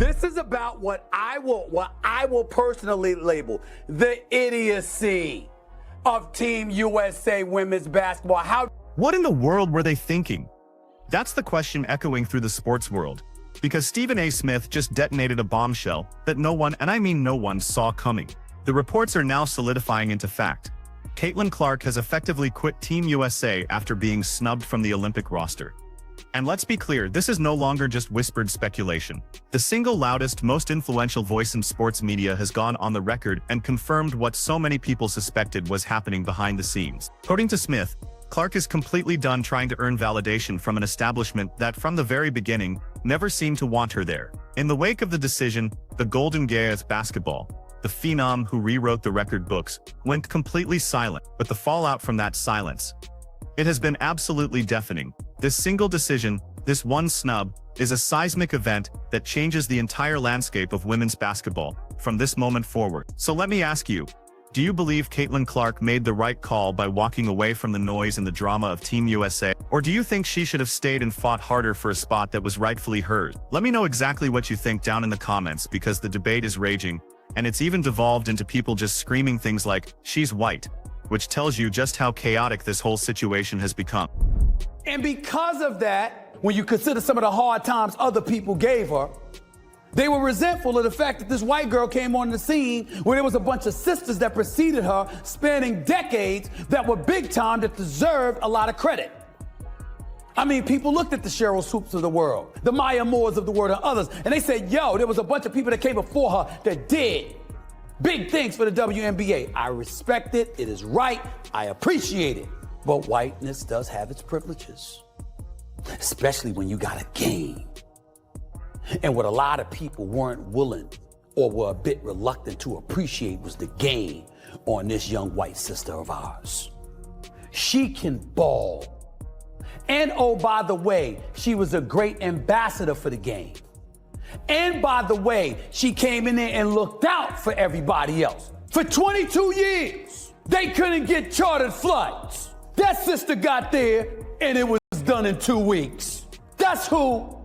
This is about what I will personally label the idiocy of Team USA women's basketball. What in the world were they thinking? That's the question echoing through the sports world, because Stephen A. Smith just detonated a bombshell that no one, and I mean no one, saw coming. The reports are now solidifying into fact. Caitlin Clark has effectively quit Team USA after being snubbed from the Olympic roster. And let's be clear, this is no longer just whispered speculation. The single loudest, most influential voice in sports media has gone on the record and confirmed what so many people suspected was happening behind the scenes. According to Smith, Clark is completely done trying to earn validation from an establishment that, from the very beginning, never seemed to want her there. In the wake of the decision, the Golden Goddess basketball, the phenom who rewrote the record books, went completely silent. But the fallout from that silence, it has been absolutely deafening. This single decision, this one snub, is a seismic event that changes the entire landscape of women's basketball from this moment forward. So let me ask you, do you believe Caitlin Clark made the right call by walking away from the noise and the drama of Team USA? Or do you think she should have stayed and fought harder for a spot that was rightfully hers? Let me know exactly what you think down in the comments, because the debate is raging, and it's even devolved into people just screaming things like, "She's white," which tells you just how chaotic this whole situation has become. And because of that, when you consider some of the hard times other people gave her, they were resentful of the fact that this white girl came on the scene where there was a bunch of sisters that preceded her, spanning decades, that were big time, that deserved a lot of credit. I mean, people looked at the Cheryl Swoops of the world, the Maya Moores of the world, and others, and they said, yo, there was a bunch of people that came before her that did big things for the WNBA. I respect it. It is right. I appreciate it. But whiteness does have its privileges, especially when you got a game. And what a lot of people weren't willing or were a bit reluctant to appreciate was the game on this young white sister of ours. She can ball. And oh, by the way, she was a great ambassador for the game. And by the way, she came in there and looked out for everybody else. For 22 years, they couldn't get chartered flights. That sister got there, and it was done in 2 weeks. That's who.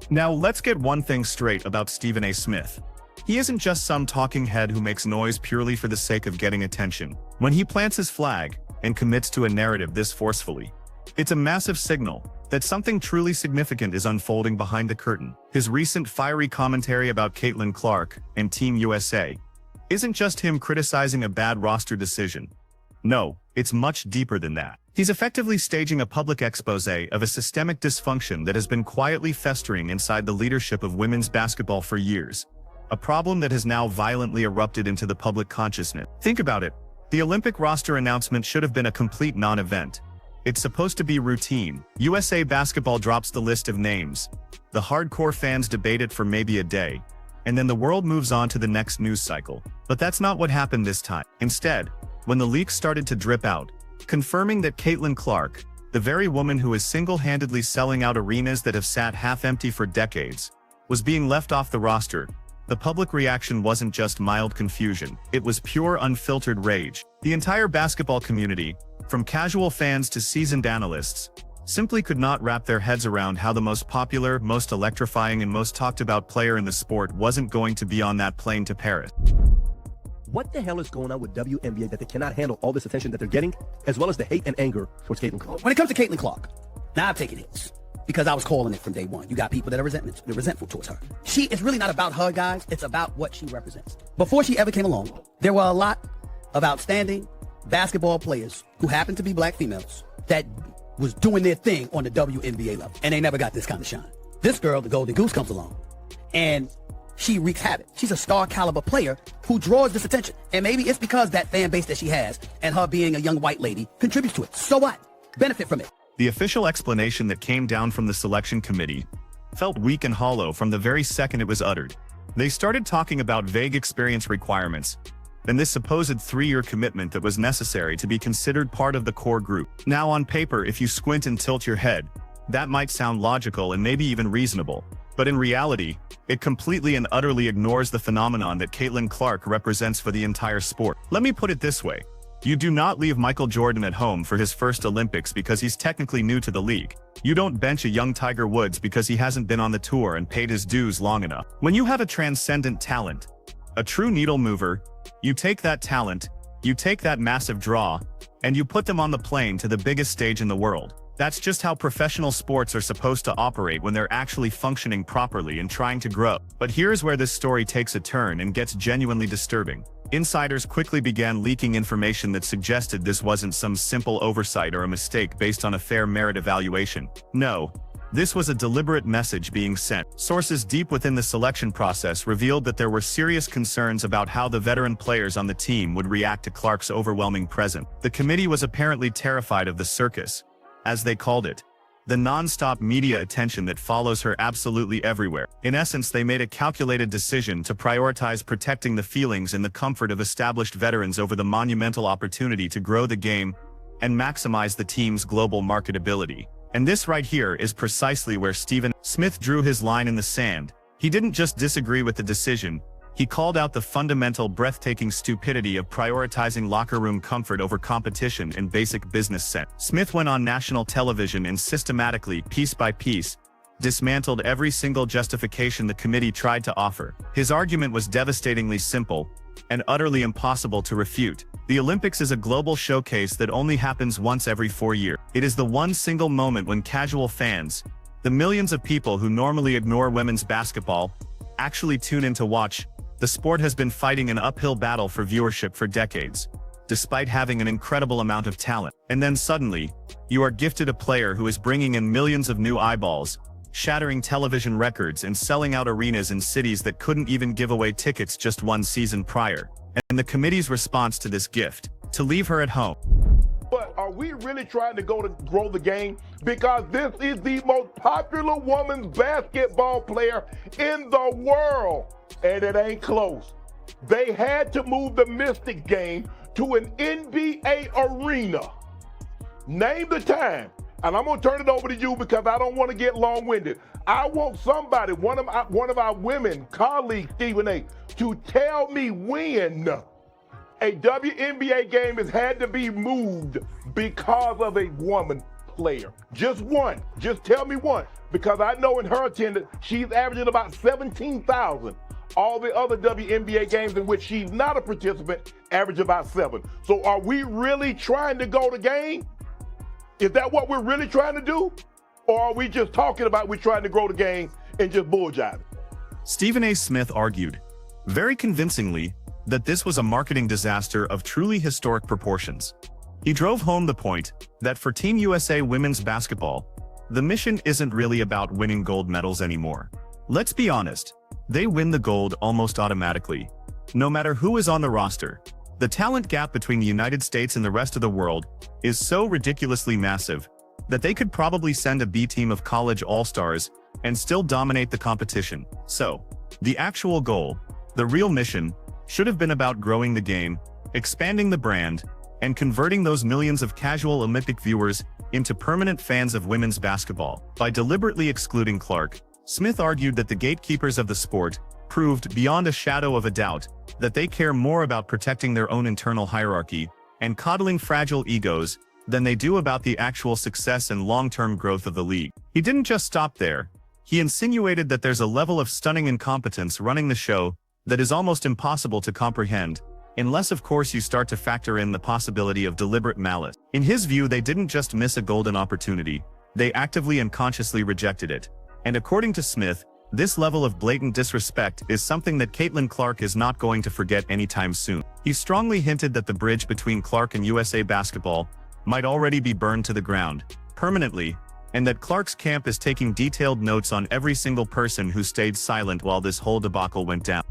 Now let's get one thing straight about Stephen A. Smith. He isn't just some talking head who makes noise purely for the sake of getting attention. When he plants his flag and commits to a narrative this forcefully, it's a massive signal that something truly significant is unfolding behind the curtain. His recent fiery commentary about Caitlin Clark and Team USA isn't just him criticizing a bad roster decision. No, it's much deeper than that. He's effectively staging a public expose of a systemic dysfunction that has been quietly festering inside the leadership of women's basketball for years. A problem that has now violently erupted into the public consciousness. Think about it. The Olympic roster announcement should have been a complete non-event. It's supposed to be routine. USA Basketball drops the list of names. The hardcore fans debate it for maybe a day, and then the world moves on to the next news cycle. But that's not what happened this time. Instead, when the leaks started to drip out, confirming that Caitlin Clark, the very woman who is single-handedly selling out arenas that have sat half-empty for decades, was being left off the roster, the public reaction wasn't just mild confusion. It was pure, unfiltered rage. The entire basketball community, from casual fans to seasoned analysts, simply could not wrap their heads around how the most popular, most electrifying, and most talked about player in the sport wasn't going to be on that plane to Paris. What the hell is going on with WNBA that they cannot handle all this attention that they're getting, as well as the hate and anger towards Caitlin Clark? When it comes to Caitlin Clark, now I've taken hits because I was calling it from day one. You got people that are resentful towards her. It's really not about her, guys. It's about what she represents. Before she ever came along, there were a lot of outstanding basketball players who happened to be black females that was doing their thing on the WNBA level, and they never got this kind of shine. This girl, the Golden Goose, comes along, and she wreaks havoc. She's a star caliber player who draws this attention. And maybe it's because that fan base that she has and her being a young white lady contributes to it. So what? Benefit from it. The official explanation that came down from the selection committee felt weak and hollow from the very second it was uttered. They started talking about vague experience requirements, and this supposed 3-year commitment that was necessary to be considered part of the core group. Now on paper, if you squint and tilt your head, that might sound logical and maybe even reasonable. But in reality, it completely and utterly ignores the phenomenon that Caitlin Clark represents for the entire sport. Let me put it this way. You do not leave Michael Jordan at home for his first Olympics because he's technically new to the league. You don't bench a young Tiger Woods because he hasn't been on the tour and paid his dues long enough. When you have a transcendent talent, a true needle mover, you take that talent, you take that massive draw, and you put them on the plane to the biggest stage in the world. That's just how professional sports are supposed to operate when they're actually functioning properly and trying to grow. But here's where this story takes a turn and gets genuinely disturbing. Insiders quickly began leaking information that suggested this wasn't some simple oversight or a mistake based on a fair merit evaluation. No, this was a deliberate message being sent. Sources deep within the selection process revealed that there were serious concerns about how the veteran players on the team would react to Clark's overwhelming presence. The committee was apparently terrified of the circus, as they called it, the non-stop media attention that follows her absolutely everywhere. In essence, they made a calculated decision to prioritize protecting the feelings and the comfort of established veterans over the monumental opportunity to grow the game and maximize the team's global marketability. And this right here is precisely where Stephen Smith drew his line in the sand. He didn't just disagree with the decision, he called out the fundamental, breathtaking stupidity of prioritizing locker room comfort over competition and basic business sense. Smith went on national television and systematically, piece by piece, dismantled every single justification the committee tried to offer. His argument was devastatingly simple and utterly impossible to refute. The Olympics is a global showcase that only happens once every 4 years. It is the one single moment when casual fans, the millions of people who normally ignore women's basketball, actually tune in to watch. The sport has been fighting an uphill battle for viewership for decades, despite having an incredible amount of talent. And then suddenly, you are gifted a player who is bringing in millions of new eyeballs, shattering television records and selling out arenas in cities that couldn't even give away tickets just one season prior. And the committee's response to this gift, to leave her at home. But are we really trying to grow the game? Because this is the most popular women's basketball player in the world, and it ain't close. They had to move the Mystic game to an NBA arena. Name the time. And I'm going to turn it over to you because I don't want to get long-winded. I want somebody, one of our women colleagues, Stephen A., to tell me when a WNBA game has had to be moved because of a woman player. Just one. Just tell me one. Because I know in her attendance, she's averaging about 17,000. All the other WNBA games in which she's not a participant average about 7. So are we really trying to go the game? Is that what we're really trying to do? Or are we just talking about we're trying to grow the game and just bulljive? Stephen A. Smith argued, very convincingly, that this was a marketing disaster of truly historic proportions. He drove home the point that for Team USA women's basketball, the mission isn't really about winning gold medals anymore. Let's be honest, they win the gold almost automatically, no matter who is on the roster. The talent gap between the United States and the rest of the world is so ridiculously massive that they could probably send a B team of college all-stars and still dominate the competition. So, the actual goal, the real mission, should have been about growing the game, expanding the brand, and converting those millions of casual Olympic viewers into permanent fans of women's basketball. By deliberately excluding Clark, Smith argued that the gatekeepers of the sport proved beyond a shadow of a doubt that they care more about protecting their own internal hierarchy and coddling fragile egos than they do about the actual success and long-term growth of the league. He didn't just stop there. He insinuated that there's a level of stunning incompetence running the show that is almost impossible to comprehend, unless of course you start to factor in the possibility of deliberate malice. In his view, they didn't just miss a golden opportunity, they actively and consciously rejected it. And according to Smith, this level of blatant disrespect is something that Caitlin Clark is not going to forget anytime soon. He strongly hinted that the bridge between Clark and USA basketball might already be burned to the ground, permanently, and that Clark's camp is taking detailed notes on every single person who stayed silent while this whole debacle went down.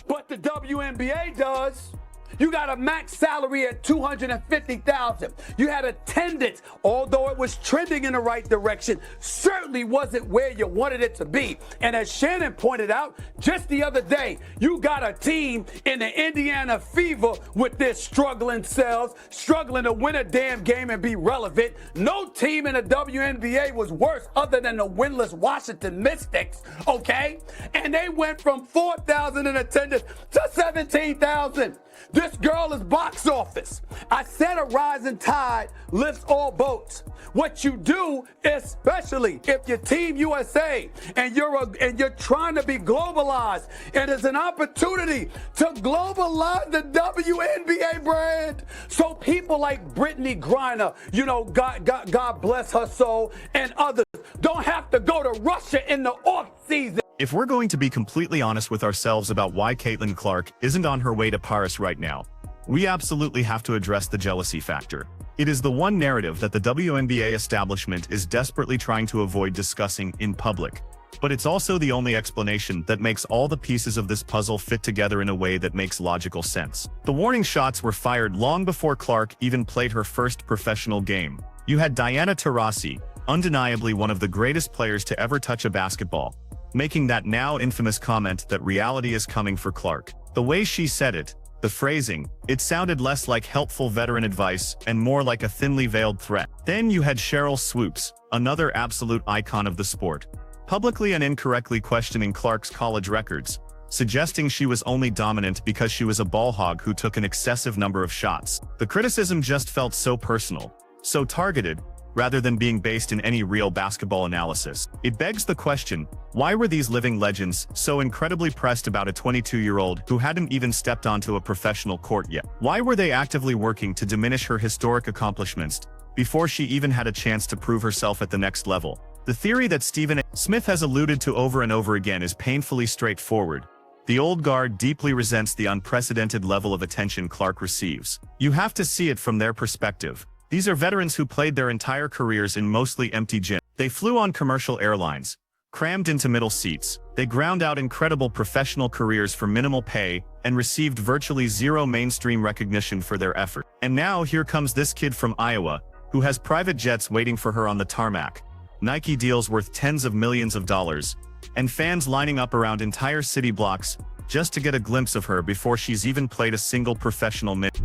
But the WNBA does. You got a max salary at $250,000. You had attendance, although it was trending in the right direction, certainly wasn't where you wanted it to be. And as Shannon pointed out, just the other day, you got a team in the Indiana Fever with their struggling selves, struggling to win a damn game and be relevant. No team in the WNBA was worse other than the winless Washington Mystics, okay? And they went from 4,000 in attendance to 17,000. This girl is box office. I said a rising tide lifts all boats. What you do, especially if you're Team USA and you're trying to be globalized, and it's an opportunity to globalize the WNBA brand. So people like Brittany Griner, you know, God bless her soul, and others don't have to go to Russia in the off season. If we're going to be completely honest with ourselves about why Caitlin Clark isn't on her way to Paris right now, we absolutely have to address the jealousy factor. It is the one narrative that the WNBA establishment is desperately trying to avoid discussing in public. But it's also the only explanation that makes all the pieces of this puzzle fit together in a way that makes logical sense. The warning shots were fired long before Clark even played her first professional game. You had Diana Taurasi, undeniably one of the greatest players to ever touch a basketball, making that now infamous comment that reality is coming for Clark. The way she said it, the phrasing, it sounded less like helpful veteran advice and more like a thinly veiled threat. Then you had Cheryl Swoops, another absolute icon of the sport, publicly and incorrectly questioning Clark's college records, suggesting she was only dominant because she was a ball hog who took an excessive number of shots. The criticism just felt so personal, so targeted, rather than being based in any real basketball analysis. It begs the question, why were these living legends so incredibly pressed about a 22-year-old who hadn't even stepped onto a professional court yet? Why were they actively working to diminish her historic accomplishments before she even had a chance to prove herself at the next level? The theory that Stephen A. Smith has alluded to over and over again is painfully straightforward. The old guard deeply resents the unprecedented level of attention Clark receives. You have to see it from their perspective. These are veterans who played their entire careers in mostly empty gyms. They flew on commercial airlines, crammed into middle seats. They ground out incredible professional careers for minimal pay and received virtually zero mainstream recognition for their effort. And now here comes this kid from Iowa, who has private jets waiting for her on the tarmac, Nike deals worth tens of millions of dollars, and fans lining up around entire city blocks just to get a glimpse of her before she's even played a single professional minute.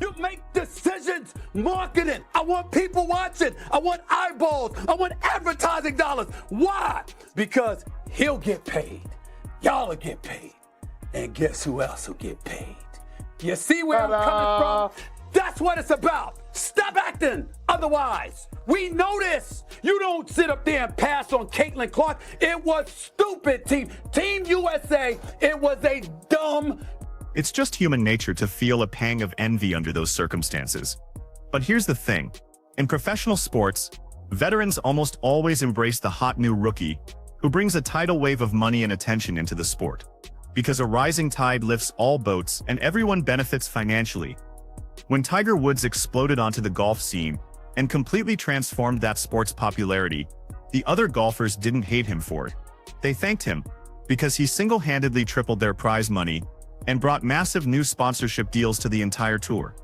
You make decisions, marketing. I want people watching. I want eyeballs. I want advertising dollars. Why? Because he'll get paid. Y'all will get paid. And guess who else will get paid? You see where I'm coming from? That's what it's about. Stop acting otherwise. We know this. You don't sit up there and pass on Caitlin Clark. It was stupid, Team USA. It was a dumb. It's just human nature to feel a pang of envy under those circumstances. But here's the thing. In professional sports, veterans almost always embrace the hot new rookie who brings a tidal wave of money and attention into the sport. Because a rising tide lifts all boats and everyone benefits financially. When Tiger Woods exploded onto the golf scene and completely transformed that sport's popularity, the other golfers didn't hate him for it. They thanked him because he single-handedly tripled their prize money and brought massive new sponsorship deals to the entire tour.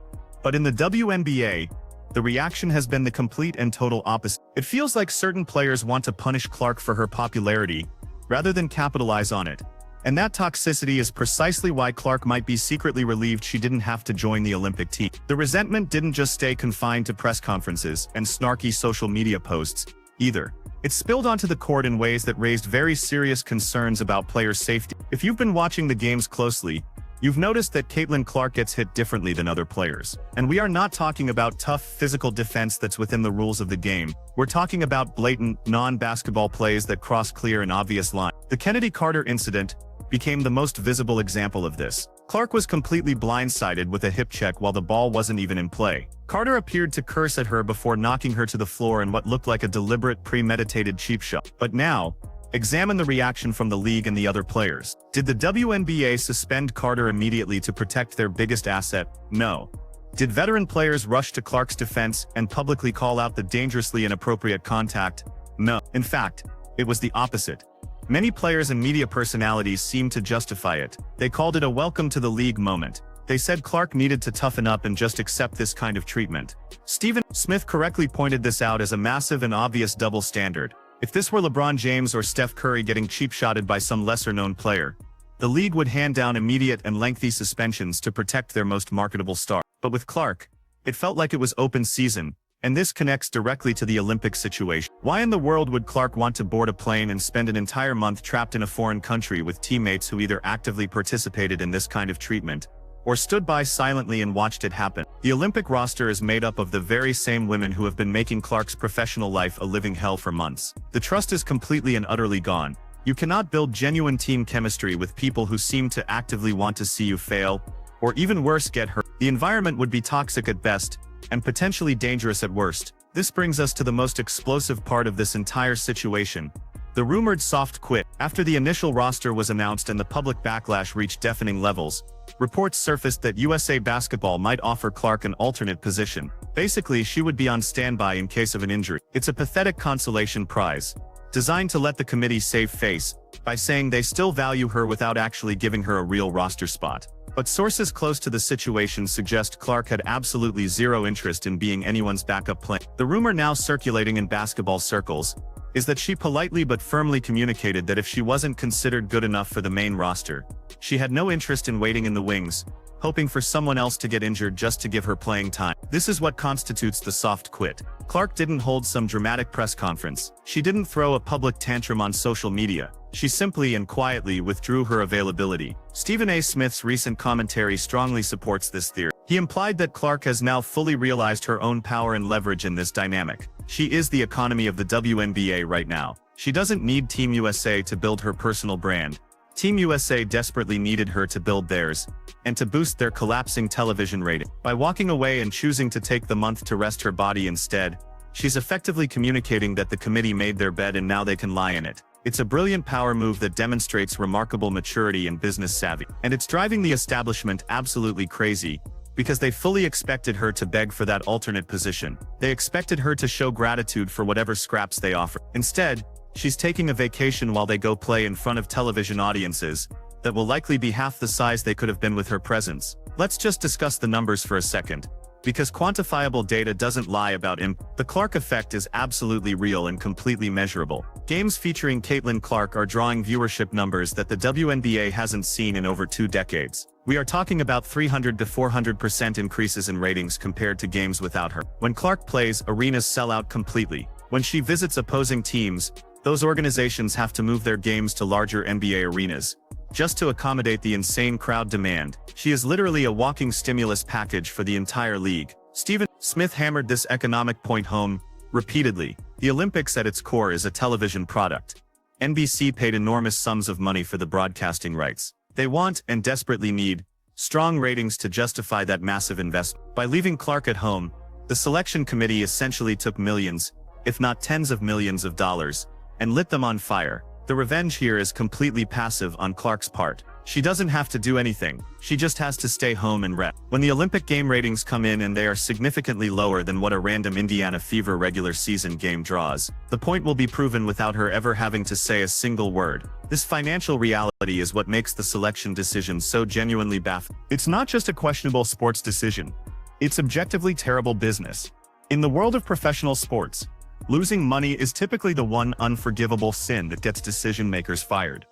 But in the WNBA, the reaction has been the complete and total opposite. It feels like certain players want to punish Clark for her popularity, rather than capitalize on it. And that toxicity is precisely why Clark might be secretly relieved she didn't have to join the Olympic team. The resentment didn't just stay confined to press conferences and snarky social media posts, either. It spilled onto the court in ways that raised very serious concerns about players' safety. If you've been watching the games closely, you've noticed that Caitlin Clark gets hit differently than other players. And we are not talking about tough physical defense that's within the rules of the game. We're talking about blatant, non-basketball plays that cross clear and obvious lines. The Kennedy Carter incident became the most visible example of this. Clark was completely blindsided with a hip check while the ball wasn't even in play. Carter appeared to curse at her before knocking her to the floor in what looked like a deliberate, premeditated cheap shot. But now, examine the reaction from the league and the other players. Did the WNBA suspend Carter immediately to protect their biggest asset? No. Did veteran players rush to Clark's defense and publicly call out the dangerously inappropriate contact? No. In fact, it was the opposite. Many players and media personalities seemed to justify it. They called it a welcome to the league moment. They said Clark needed to toughen up and just accept this kind of treatment. Stephen Smith correctly pointed this out as a massive and obvious double standard. If this were LeBron James or Steph Curry getting cheap-shotted by some lesser-known player, the league would hand down immediate and lengthy suspensions to protect their most marketable star. But with Clark, it felt like it was open season, and this connects directly to the Olympic situation. Why in the world would Clark want to board a plane and spend an entire month trapped in a foreign country with teammates who either actively participated in this kind of treatment, or stood by silently and watched it happen. The Olympic roster is made up of the very same women who have been making Clark's professional life a living hell for months. The trust is completely and utterly gone. You cannot build genuine team chemistry with people who seem to actively want to see you fail, or even worse, get hurt. The environment would be toxic at best, and potentially dangerous at worst. This brings us to the most explosive part of this entire situation: the rumored soft quit. After the initial roster was announced and the public backlash reached deafening levels, reports surfaced that USA Basketball might offer Clark an alternate position. Basically, she would be on standby in case of an injury. It's a pathetic consolation prize, designed to let the committee save face by saying they still value her without actually giving her a real roster spot. But sources close to the situation suggest Clark had absolutely zero interest in being anyone's backup plan. The rumor now circulating in basketball circles is that she politely but firmly communicated that if she wasn't considered good enough for the main roster, she had no interest in waiting in the wings, hoping for someone else to get injured just to give her playing time. This is what constitutes the soft quit. Clark didn't hold some dramatic press conference. She didn't throw a public tantrum on social media. She simply and quietly withdrew her availability. Stephen A. Smith's recent commentary strongly supports this theory. He implied that Clark has now fully realized her own power and leverage in this dynamic. She is the economy of the WNBA right now. She doesn't need Team USA to build her personal brand. Team USA desperately needed her to build theirs, and to boost their collapsing television rating. By walking away and choosing to take the month to rest her body instead, she's effectively communicating that the committee made their bed and now they can lie in it. It's a brilliant power move that demonstrates remarkable maturity and business savvy. And it's driving the establishment absolutely crazy, because they fully expected her to beg for that alternate position. They expected her to show gratitude for whatever scraps they offer. Instead, she's taking a vacation while they go play in front of television audiences that will likely be half the size they could have been with her presence. Let's just discuss the numbers for a second, because quantifiable data doesn't lie about the Clark effect is absolutely real and completely measurable. Games featuring Caitlin Clark are drawing viewership numbers that the WNBA hasn't seen in over 2 decades. We are talking about 300 to 400% increases in ratings compared to games without her. When Clark plays, arenas sell out completely. When she visits opposing teams, those organizations have to move their games to larger NBA arenas just to accommodate the insane crowd demand. She is literally a walking stimulus package for the entire league. Stephen Smith hammered this economic point home repeatedly. The Olympics at its core is a television product. NBC paid enormous sums of money for the broadcasting rights. They want, and desperately need, strong ratings to justify that massive investment. By leaving Clark at home, the selection committee essentially took millions, if not tens of millions of dollars, and lit them on fire. The revenge here is completely passive on Clark's part. She doesn't have to do anything. She just has to stay home and rest. When the Olympic game ratings come in and they are significantly lower than what a random Indiana Fever regular season game draws, the point will be proven without her ever having to say a single word. This financial reality is what makes the selection decision so genuinely baffling. It's not just a questionable sports decision. It's objectively terrible business. In the world of professional sports, losing money is typically the one unforgivable sin that gets decision-makers fired.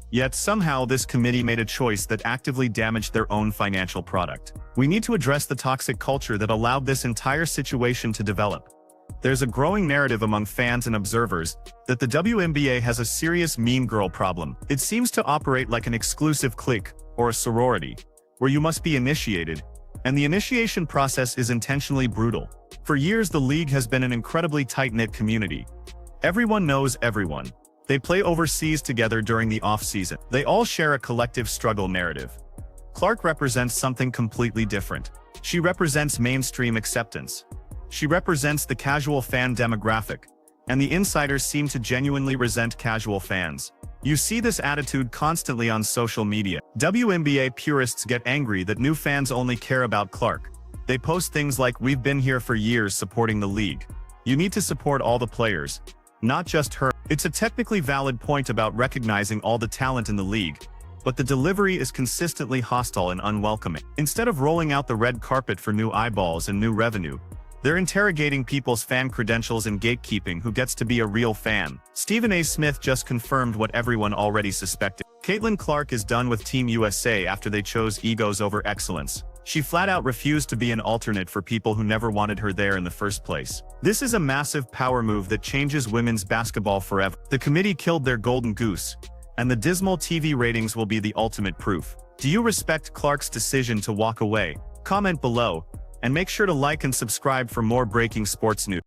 Yet somehow this committee made a choice that actively damaged their own financial product. We need to address the toxic culture that allowed this entire situation to develop. There's a growing narrative among fans and observers that the WNBA has a serious mean girl problem. It seems to operate like an exclusive clique, or a sorority, where you must be initiated, and the initiation process is intentionally brutal. For years, the league has been an incredibly tight-knit community. Everyone knows everyone. They play overseas together during the off-season. They all share a collective struggle narrative. Clark represents something completely different. She represents mainstream acceptance. She represents the casual fan demographic, and the insiders seem to genuinely resent casual fans. You see this attitude constantly on social media. WNBA purists get angry that new fans only care about Clark. They post things like, "We've been here for years supporting the league. You need to support all the players, not just her." It's a technically valid point about recognizing all the talent in the league, but the delivery is consistently hostile and unwelcoming. Instead of rolling out the red carpet for new eyeballs and new revenue, they're interrogating people's fan credentials and gatekeeping who gets to be a real fan. Stephen A. Smith just confirmed what everyone already suspected. Caitlin Clark is done with Team USA after they chose egos over excellence. She flat out refused to be an alternate for people who never wanted her there in the first place. This is a massive power move that changes women's basketball forever. The committee killed their golden goose, and the dismal TV ratings will be the ultimate proof. Do you respect Clark's decision to walk away? Comment below, and make sure to like and subscribe for more breaking sports news.